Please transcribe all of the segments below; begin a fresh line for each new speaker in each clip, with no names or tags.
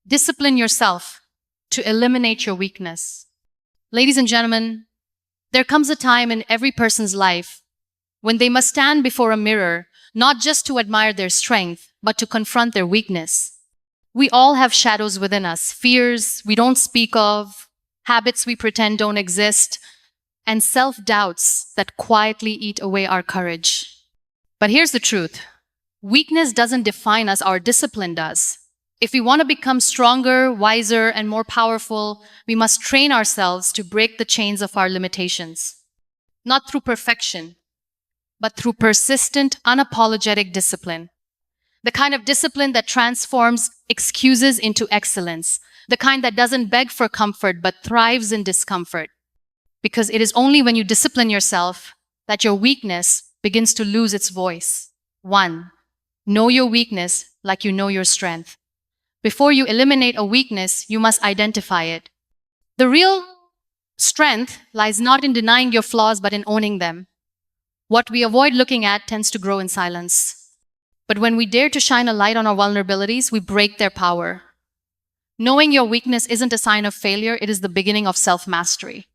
Discipline yourself to eliminate your weakness. Ladies and gentlemen, there comes a time in every person's life when they must stand before a mirror, not just to admire their strength, but to confront their weakness. We all have shadows within us, fears we don't speak of, habits we pretend don't exist, and self-doubts that quietly eat away our courage. But here's the truth. Weakness doesn't define us, our discipline does. If we want to become stronger, wiser, and more powerful, we must train ourselves to break the chains of our limitations. Not through perfection, but through persistent, unapologetic discipline. The kind of discipline that transforms excuses into excellence. The kind that doesn't beg for comfort, but thrives in discomfort. Because it is only when you discipline yourself that your weakness begins to lose its voice. 1. Know your weakness like you know your strength. Before you eliminate a weakness, you must identify it. The real strength lies not in denying your flaws, but in owning them. What we avoid looking at tends to grow in silence. But when we dare to shine a light on our vulnerabilities, we break their power. Knowing your weakness isn't a sign of failure, it is the beginning of self-mastery.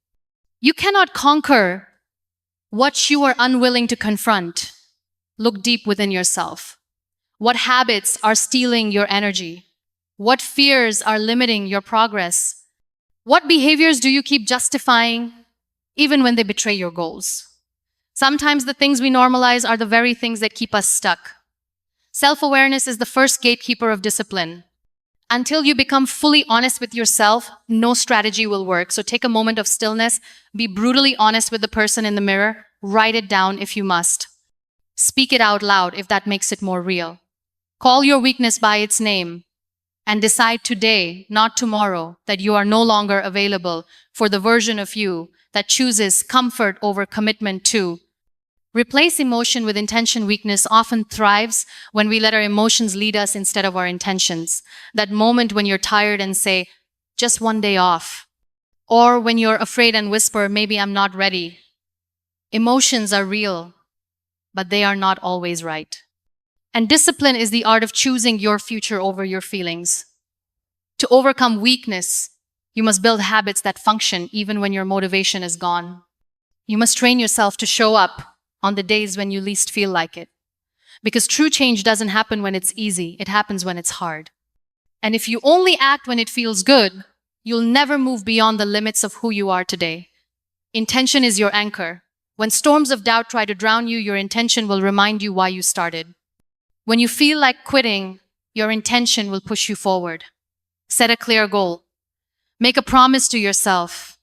You cannot conquer what you are unwilling to confront. Look deep within yourself. What habits are stealing your energy? What fears are limiting your progress? What behaviors do you keep justifying even when they betray your goals? Sometimes the things we normalize are the very things that keep us stuck. Self-awareness is the first gatekeeper of discipline. Until you become fully honest with yourself, no strategy will work. So take a moment of stillness, be brutally honest with the person in the mirror, write it down if you must. Speak it out loud if that makes it more real. Call your weakness by its name and decide today, not tomorrow, that you are no longer available for the version of you that chooses comfort over commitment to. Replace emotion with intention. Weakness often thrives when we let our emotions lead us instead of our intentions. That moment when you're tired and say, just one day off. Or when you're afraid and whisper, maybe I'm not ready. Emotions are real, but they are not always right. And discipline is the art of choosing your future over your feelings. To overcome weakness, you must build habits that function even when your motivation is gone. You must train yourself to show up on the days when you least feel like it. Because true change doesn't happen when it's easy, it happens when it's hard. And if you only act when it feels good, you'll never move beyond the limits of who you are today. Intention is your anchor. When storms of doubt try to drown you, your intention will remind you why you started. When you feel like quitting, your intention will push you forward. Set a clear goal. Make a promise to yourself.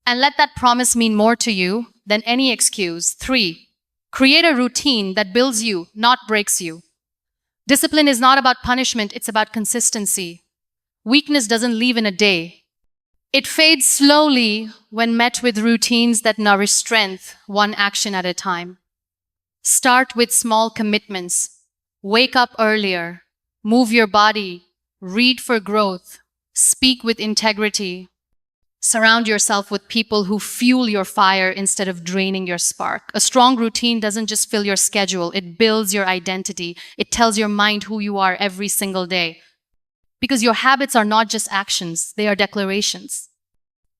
And let that promise mean more to you than any excuse. 3. Create a routine that builds you, not breaks you. Discipline is not about punishment, it's about consistency. Weakness doesn't leave in a day. It fades slowly when met with routines that nourish strength, one action at a time. Start with small commitments. Wake up earlier. Move your body. Read for growth. Speak with integrity. Surround yourself with people who fuel your fire instead of draining your spark. A strong routine doesn't just fill your schedule, it builds your identity. It tells your mind who you are every single day. Because your habits are not just actions, they are declarations.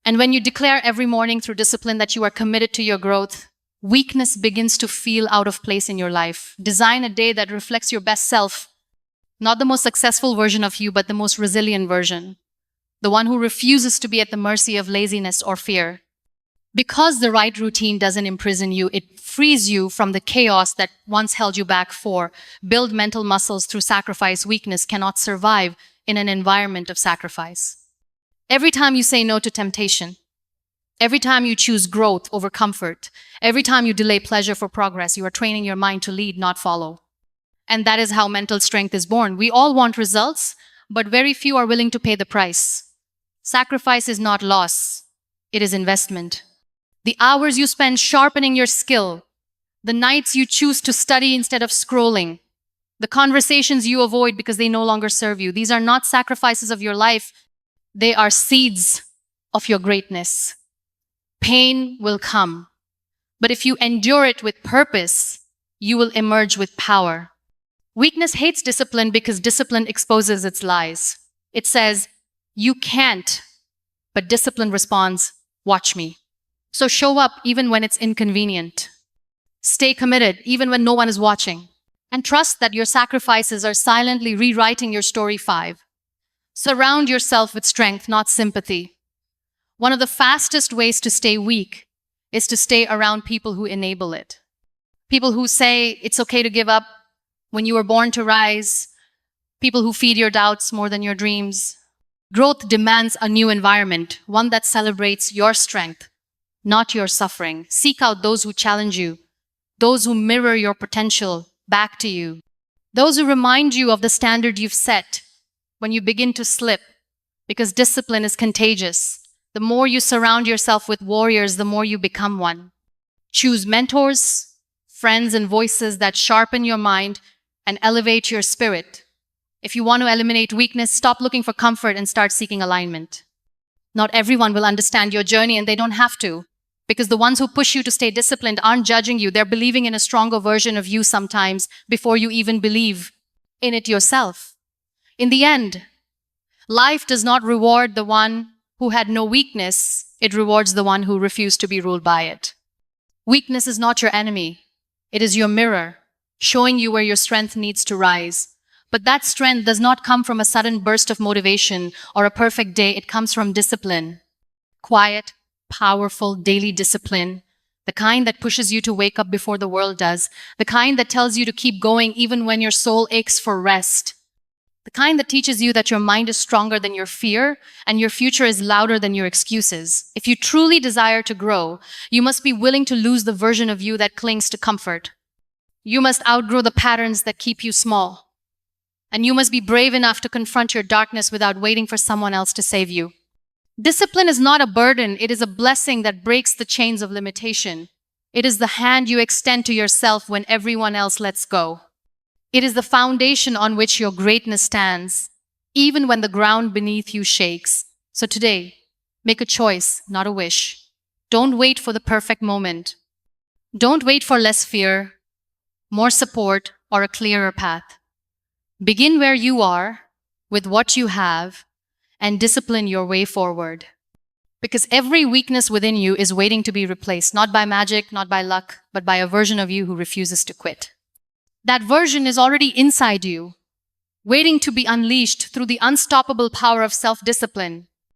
And when you declare every morning through discipline that you are committed to your growth, weakness begins to feel out of place in your life. Design a day that reflects your best self. Not the most successful version of you, but the most resilient version. The one who refuses to be at the mercy of laziness or fear. Because the right routine doesn't imprison you, it frees you from the chaos that once held you back. 4. Build mental muscles through sacrifice. Weakness cannot survive in an environment of sacrifice. Every time you say no to temptation, every time you choose growth over comfort, every time you delay pleasure for progress, you are training your mind to lead, not follow. And that is how mental strength is born. We all want results, but very few are willing to pay the price. Sacrifice is not loss, it is investment. The hours you spend sharpening your skill, the nights you choose to study instead of scrolling, the conversations you avoid because they no longer serve you, these are not sacrifices of your life, they are seeds of your greatness. Pain will come, but if you endure it with purpose, you will emerge with power. Weakness hates discipline because discipline exposes its lies. It says, "You can't," but discipline responds, "Watch me." So show up even when it's inconvenient. Stay committed even when no one is watching. And trust that your sacrifices are silently rewriting your story 5. Surround yourself with strength, not sympathy. One of the fastest ways to stay weak is to stay around people who enable it. People who say it's okay to give up when you were born to rise. People who feed your doubts more than your dreams. Growth demands a new environment, one that celebrates your strength, not your suffering. Seek out those who challenge you, those who mirror your potential back to you, those who remind you of the standard you've set when you begin to slip, because discipline is contagious. The more you surround yourself with warriors, the more you become one. Choose mentors, friends, and voices that sharpen your mind and elevate your spirit. If you want to eliminate weakness, stop looking for comfort and start seeking alignment. Not everyone will understand your journey, and they don't have to, because the ones who push you to stay disciplined aren't judging you. They're believing in a stronger version of you sometimes before you even believe in it yourself. In the end, life does not reward the one who had no weakness. It rewards the one who refused to be ruled by it. Weakness is not your enemy. It is your mirror, showing you where your strength needs to rise. But that strength does not come from a sudden burst of motivation or a perfect day. It comes from discipline. Quiet, powerful, daily discipline. The kind that pushes you to wake up before the world does. The kind that tells you to keep going even when your soul aches for rest. The kind that teaches you that your mind is stronger than your fear and your future is louder than your excuses. If you truly desire to grow, you must be willing to lose the version of you that clings to comfort. You must outgrow the patterns that keep you small. And you must be brave enough to confront your darkness without waiting for someone else to save you. Discipline is not a burden. It is a blessing that breaks the chains of limitation. It is the hand you extend to yourself when everyone else lets go. It is the foundation on which your greatness stands, even when the ground beneath you shakes. So today, make a choice, not a wish. Don't wait for the perfect moment. Don't wait for less fear, more support, or a clearer path. Begin where you are, with what you have, and discipline your way forward. Because every weakness within you is waiting to be replaced, not by magic, not by luck, but by a version of you who refuses to quit. That version is already inside you, waiting to be unleashed through the unstoppable power of self-discipline.